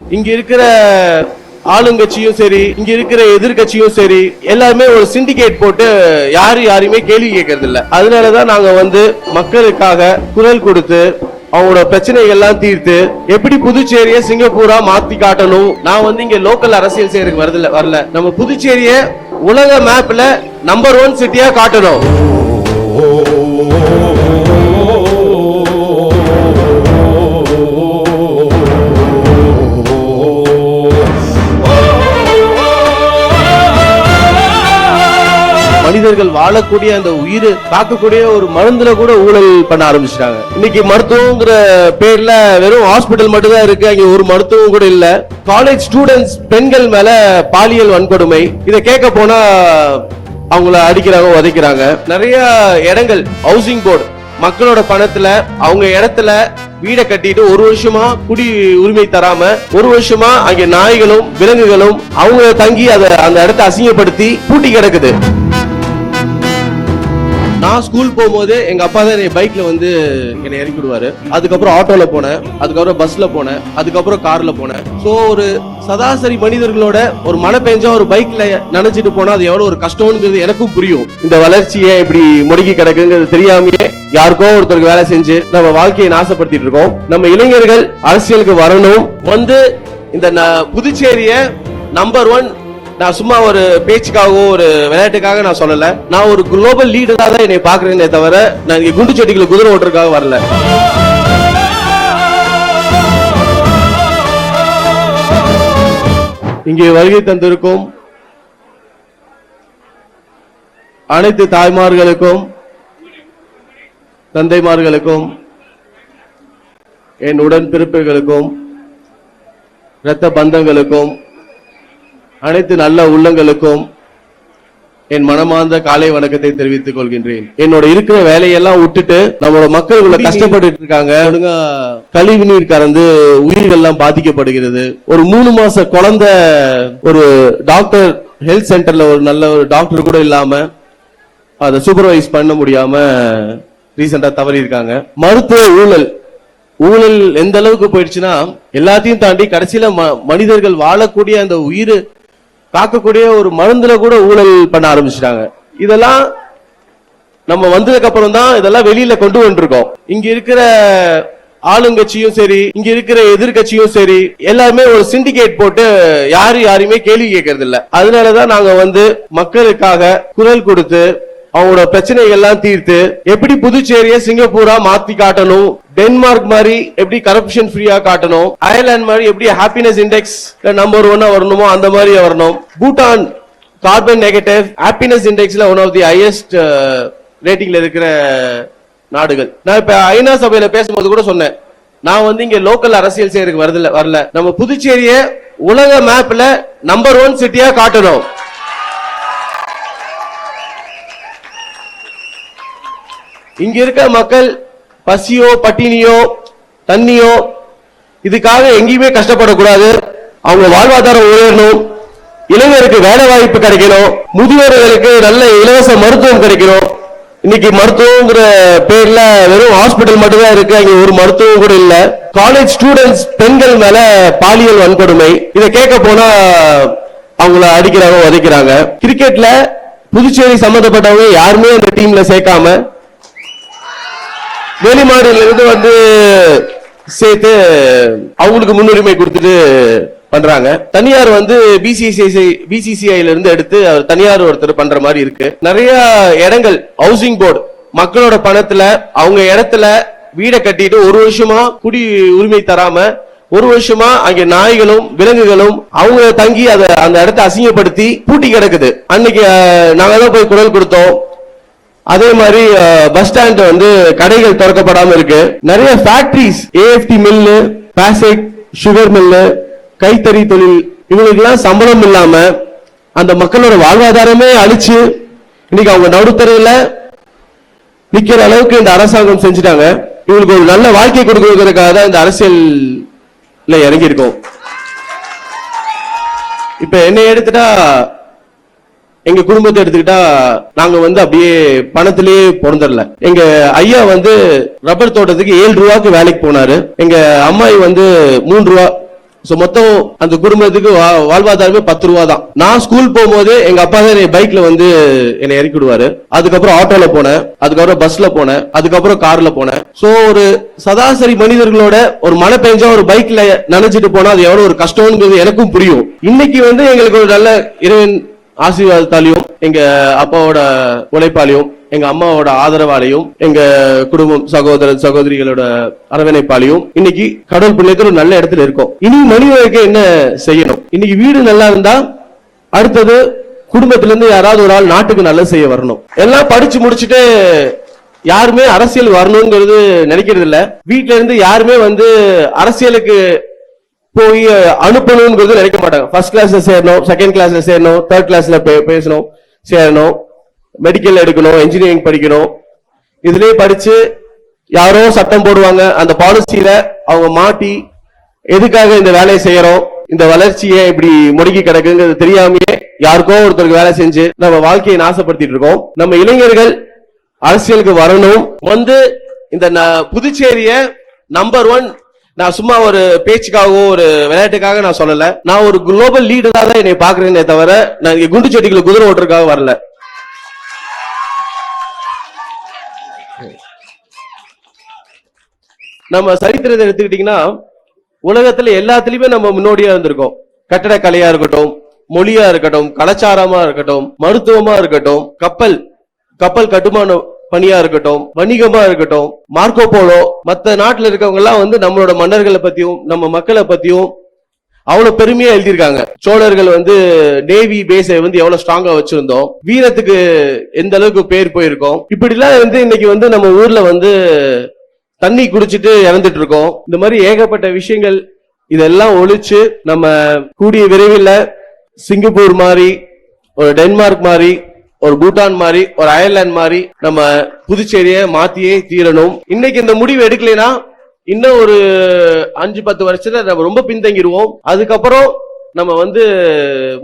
இங்க இருக்கிற ஆளுங்கட்சியும் சரி, இங்க இருக்கிற எதிர்கட்சியும் சரி, எல்லாருமே ஒரு சிண்டிகேட் போட்டு யாரையுமே கேள்வி கேட்கறது இல்ல. அதனாலதான் நாங்க மக்களுக்காக குரல் கொடுத்து அவங்களோட பிரச்சனைகள் எல்லாம் தீர்த்து எப்படி புதுச்சேரியை சிங்கப்பூரா மாத்தி காட்டணும். நான் இங்க லோக்கல் அரசியல் செய்யறதுக்கு வரல. நம்ம புதுச்சேரிய உலக மேப்ல நம்பர் 1 சிட்டியா காட்டணும். மனிதர்கள் வாழக்கூடிய அந்த உயிர் காக்கக்கூடிய ஒரு மருந்துல கூட ஊழல் பண்ண ஆரம்பிச்சிட்டாங்க. இன்னைக்கு மருத்துவங்கிற பேர்ல வெறும் ஹாஸ்பிட்டல் மட்டும் தான் இருக்கு, அங்க ஒரு மருத்துவம் கூட இல்ல. காலேஜ் ஸ்டூடெண்ட்ஸ் பெண்கள் மேல பாலியல் வன்கொடுமை, இதை கேட்க போனா அவங்கள அடிக்கிறாங்க, உதைக்கிறாங்க. நிறைய இடங்கள் ஹவுசிங் போர்டு மக்களோட பணத்துல அவங்க இடத்துல வீடை கட்டிட்டு ஒரு வருஷமா குடி உரிமை தராம, ஒரு வருஷமா அங்க நாய்களும் விலங்குகளும் அவங்க தங்கி அந்த இடத்தை அசிங்கப்படுத்தி பூட்டி கிடக்குது. நான் ஸ்கூல் போகும்போது எங்க அப்பா தான் என்னை பைக்ல என்னை இறக்கி விடுவாரு. அதுக்கப்புறம் ஆட்டோல போனேன், அதுக்கப்புறம் பஸ்ல போனேன், அதுக்கப்புறம் கார்ல போனேன். சோ ஒரு சராசரி மனிதர்களோட ஒரு மழை பெஞ்சா ஒரு பைக்ல நினைச்சிட்டு போனா அது எவ்வளவு ஒரு கஷ்டம்ங்கிறது எனக்கும் புரியும். இந்த வளர்ச்சியை இப்படி முடங்கி கிடக்குங்கிறது தெரியாமையே யாருக்கோ ஒருத்தருக்கு வேலை செஞ்சு நம்ம வாழ்க்கையை நாசப்படுத்திட்டு இருக்கோம். நம்ம இளைஞர்கள் அரசியலுக்கு வரணும். இந்த புதுச்சேரிய நம்பர் 1 நான் சும்மா ஒரு பேச்சுக்காகவோ ஒரு விளையாட்டுக்காக நான் சொல்லல. நான் ஒரு குளோபல் லீடரா தான் என்னை பாக்குறேனே தவிர நான் இங்க குண்டு செடிகளை குதிரை ஓட்டுறதுக்காக வரல. இங்கே வருகை தந்திருக்கும் அனைத்து தாய்மார்களுக்கும் தந்தைமார்களுக்கும் என் உடன்பிறப்புகளுக்கும் இரத்த பந்தங்களுக்கும் அனைத்து நல்ல உள்ளங்களுக்கும் என் மனமார்ந்த காலை வணக்கத்தை தெரிவித்துக் கொள்கின்றேன். என்னோட இருக்கிற வேலையெல்லாம் விட்டுட்டு நம்மளோட மக்கள் கஷ்டப்பட்டு இருக்காங்க. கழிவு நீர் கலந்து உயிர்கள் எல்லாம் பாதிக்கப்படுகிறது. ஒரு 3 மாச குழந்தை ஒரு டாக்டர் ஹெல்த் சென்டர்ல ஒரு நல்ல ஒரு டாக்டர் கூட இல்லாம அதை சூப்பர்வைஸ் பண்ண முடியாம ரீசெண்டா தவறி இருக்காங்க. மருத்துவ ஊழல் எந்த அளவுக்கு போயிடுச்சுன்னா எல்லாத்தையும் தாண்டி கடைசியில மனிதர்கள் வாழக்கூடிய அந்த உயிர் காக்கக்கூடிய ஒரு மருந்துல கூட ஊழல் பண்ண ஆரம்பிச்சிட்டாங்க. இதெல்லாம் நம்ம வந்ததுக்கு அப்புறம் தான் இதெல்லாம் வெளியில கொண்டு வந்துருக்கோம். இங்க இருக்கிற ஆளுங்கட்சியும் சரி, இங்க இருக்கிற எதிர்கட்சியும் சரி, எல்லாருமே ஒரு சிண்டிகேட் போட்டு யாரையுமே கேள்வி கேட்கறது இல்ல. அதனாலதான் நாங்க மக்களுக்காக குரல் கொடுத்து அவங்களோட பிரச்சனைகள் எல்லாம் தீர்த்து எப்படி புதுச்சேரியை சிங்கப்பூரா மாத்தி காட்டணும், டென்மார்க் மாதிரி எப்படி கரப்ஷன் ஃப்ரீயா காட்டணும், அயர்லாந்து மாதிரி எப்படி ஹாப்பினஸ் இண்டெக்ஸ் நம்பர் 1 வரணுமோ அந்த மாதிரி வரணும். பூட்டான் கார்பன் நெகட்டிவ் ஹாப்பினஸ் இண்டெக்ஸ்ல ஒன் ஆஃப் தி ஹையஸ்ட் ரேட்டிங்ல இருக்கிற நாடுகள். நான் இப்ப ஐநா சபையில பேசும்போது கூட சொன்னேன், நான் இங்க லோக்கல் அரசியல் செய்யறதுக்கு வரல. நம்ம புதுச்சேரிய உலக மேப்ல நம்பர் 1 சிட்டியா காட்டணும். இங்க இருக்க மக்கள் பசியோ பட்டினியோ தண்ணியோ இதுக்காக எங்கேயுமே கஷ்டப்படக்கூடாது. அவங்க வாழ்வாதாரம் உயரணும், இளைஞருக்கு வேலை வாய்ப்பு கிடைக்கணும், முதியோர்களுக்கு நல்ல இலவச மருத்துவம் கிடைக்கணும். இன்னைக்கு மருத்துவங்கிற பேர்ல வெறும் ஹாஸ்பிட்டல் மட்டும் தான் இருக்கு, அங்க ஒரு மருத்துவம் கூட இல்ல. காலேஜ் ஸ்டூடெண்ட்ஸ் பெண்கள் மேல பாலியல் வன்கொடுமை, இதை கேட்க போனா அவங்கள அடிக்கிறாங்க, உதைக்கிறாங்க. கிரிக்கெட்ல புதுச்சேரி சம்பந்தப்பட்டவங்க யாருமே அந்த டீம்ல சேர்க்காம வெளிநாடுல இருந்து சேர்த்து அவங்களுக்கு முன்னுரிமை கொடுத்துட்டு பண்றாங்க. தனியார் பிசிசிஐல இருந்து எடுத்து தனியார் ஒருத்தர் பண்ற மாதிரி இருக்கு. நிறைய இடங்கள் ஹவுசிங் போர்டு மக்களோட பணத்துல அவங்க இடத்துல வீடை கட்டிட்டு ஒரு வருஷமா குடி உரிமை தராம, ஒரு வருஷமா அங்க நாய்களும் விலங்குகளும் அவங்க தங்கி அந்த இடத்தை அசிங்கப்படுத்தி பூட்டி கிடக்குது. அன்னைக்கு நாங்க தான் போய் குரல் கொடுத்தோம். அதே மாதிரி பஸ் ஸ்டாண்ட் கடைகள் திறக்கப்படாம இருக்கு. நிறைய factories, AFT mill, Basset sugar mill, கைத்தறி தொழில், இவங்களுக்கெல்லாம் சம்பளம் இல்லாம அந்த மக்களோட வாழ்வாதாரமே அழிச்சு இன்னைக்கு அவங்க நடுத்தரையில நிக்கிற அளவுக்கு இந்த அரசாங்கம் செஞ்சுட்டாங்க. இவங்களுக்கு ஒரு நல்ல வாழ்க்கை கொடுக்கிறதுக்காக தான் இந்த அரசியல் இறங்கி இருக்கோம். இப்ப என்னை எடுத்துட்டா, எங்க குடும்பத்தை எடுத்துக்கிட்டா நாங்க அப்படியே பணத்திலேயே பிறந்தரல. எங்க ஐயா ரப்பர் தோட்டத்துக்கு 7 ரூபாய்க்கு வேலைக்கு போனாரு. எங்க அம்மாயி 3 ரூபா மொத்தம் அந்த குடும்பத்துக்கு வாழ்வாதாரமே 10 ரூபா தான். நான் ஸ்கூல் போகும்போது எங்க அப்பா தான் பைக்ல வந்து என்னை இறக்கி விடுவாரு. அதுக்கப்புறம் ஆட்டோல போனேன், அதுக்கப்புறம் பஸ்ல போனேன், அதுக்கப்புறம் கார்ல போனேன். சோ ஒரு சராசரி மனிதர்களோட ஒரு மழை பெஞ்சா ஒரு பைக்ல நினைச்சிட்டு போனா அது எவ்வளவு ஒரு கஷ்டம்ங்கிறது எனக்கும் புரியும். இன்னைக்கு வந்து எங்களுக்கு ஒரு நல்ல இறைவன் ஆசீர்வாதத்தாலையும் எங்க அப்பாவோட உழைப்பாலையும் எங்க அம்மாவோட ஆதரவாலையும் எங்க குடும்பம் சகோதர சகோதரிகளோட அரவணைப்பாலையும் இன்னைக்கு கடவுள் பிள்ளைக்கு ஒரு நல்ல இடத்துல இருக்கோம். இனி மனிதனுக்கு என்ன செய்யணும்? இன்னைக்கு வீடு நல்லா இருந்தா அடுத்தது குடும்பத்தில இருந்து யாராவது ஒரு ஆள் நாட்டுக்கு நல்லது செய்ய வரணும். எல்லாம் படிச்சு முடிச்சுட்டு யாருமே அரசியல் வரணுங்கிறது நினைக்கிறது இல்ல. வீட்டுல இருந்து யாருமே வந்து அரசியலுக்கு போய் அனுப்பணும்ங்கிறது நினைக்க மாட்டாங்க. ஃபர்ஸ்ட் கிளாஸ்ல சேரணும், செகண்ட் கிளாஸ்ல சேரணும், தேர்ட் கிளாஸ்ல பேசணும், சேரணும், மெடிக்கல் எடுக்கணும், இன்ஜினியரிங் படிக்கணும். இதுலயே படிச்சு யாரோ சட்டம் போடுவாங்க, அந்த பாலிசியில அவங்க மாட்டி எதுக்காக இந்த வேலையை செய்யறோம், இந்த வளர்ச்சியை இப்படி முடங்கி கிடக்குங்கிறது தெரியாமையே யாருக்கோ ஒருத்தருக்கு வேலை செஞ்சு நம்ம வாழ்க்கையை நாசப்படுத்திட்டு இருக்கோம். நம்ம இளைஞர்கள் அரசியலுக்கு வரணும். வந்து இந்த புதுச்சேரிய நம்பர் 1 நான் சும்மா ஒரு பேச்சுக்காகவோ ஒரு விளையாட்டுக்காக நான் சொல்லல. நான் ஒரு குளோபல் லீடரா தான் என்னை பாக்குறேனே தவிர நான் குண்டு செடிகளை குதிரை ஓட்டுறதுக்காக வரல. நம்ம சரித்திரத்தை எடுத்துக்கிட்டீங்கன்னா உலகத்துல எல்லாத்துலயுமே நம்ம முன்னோடியா இருந்திருக்கோம். கட்டடக்கலையா இருக்கட்டும், மொழியா இருக்கட்டும், கலாச்சாரமா இருக்கட்டும், மருத்துவமா இருக்கட்டும், கப்பல் கட்டுமான பணியா இருக்கட்டும், வணிகமா இருக்கட்டும், மார்க்கோ போலோ, மத்த நாட்டுல இருக்கவங்க எல்லாம் வந்து நம்மளோட மன்னர்களை பத்தியும் நம்ம மக்களை பத்தியும் அவ்வளவு பெருமையா எழுதியிருக்காங்க. சோழர்கள் வந்து நேவி பேஸை வந்து எவ்வளவு ஸ்ட்ராங்கா வச்சிருந்தோம், வீரத்துக்கு எந்த அளவுக்கு பேர் போயிருக்கோம். இப்படி எல்லாம் வந்து இன்னைக்கு வந்து நம்ம ஊர்ல வந்து தண்ணி குடிச்சிட்டு இறந்துட்டு இருக்கோம். இந்த மாதிரி ஏகப்பட்ட விஷயங்கள் இதெல்லாம் ஒழிச்சு நம்ம கூடிய விரைவில் சிங்கப்பூர் மாதிரி, ஒரு டென்மார்க் மாதிரி, ஒரு பூட்டான் மாதிரி, ஒரு அயர்லாந்து மாதிரி நம்ம புதுச்சேரியை மாத்தியே தீரணும். இன்னைக்கு இந்த முடிவு எடுக்கலைன்னா இன்னும் ஒரு 5-10 வருஷத்துல நம்ம ரொம்ப பின்தங்கிடுவோம். அதுக்கப்புறம் நம்ம வந்து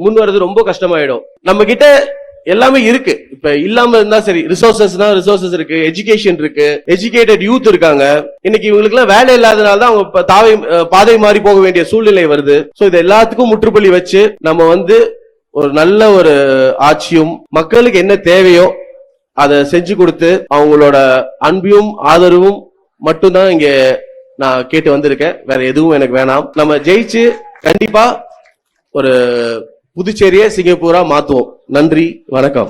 முன் வர்றது ரொம்ப கஷ்டமாயிடும். நம்ம கிட்ட எல்லாமே இருக்கு, இப்ப இல்லாம இருந்தா சரி. ரிசோர்சஸ் இருக்கு, எஜுகேஷன் இருக்கு, எஜுகேட்டட் யூத் இருக்காங்க. இன்னைக்கு இவங்களுக்கு எல்லாம் வேலை இல்லாதனால தான் அவங்க பாதை மாறி போக வேண்டிய சூழ்நிலை வருது. சோ இது எல்லாத்துக்கும் முற்றுப்புள்ளி வச்சு நம்ம வந்து ஒரு நல்ல ஒரு ஆட்சியும் மக்களுக்கு என்ன தேவையோ அதை செஞ்சு கொடுத்து அவங்களோட அன்பையும் ஆதரவும் மட்டும்தான் இங்க நான் கேட்டு வந்திருக்கேன். வேற எதுவும் எனக்கு வேணாம். நம்ம ஜெயிச்சு கண்டிப்பா ஒரு புதுச்சேரியை சிங்கப்பூரா மாத்துவோம். நன்றி, வணக்கம்.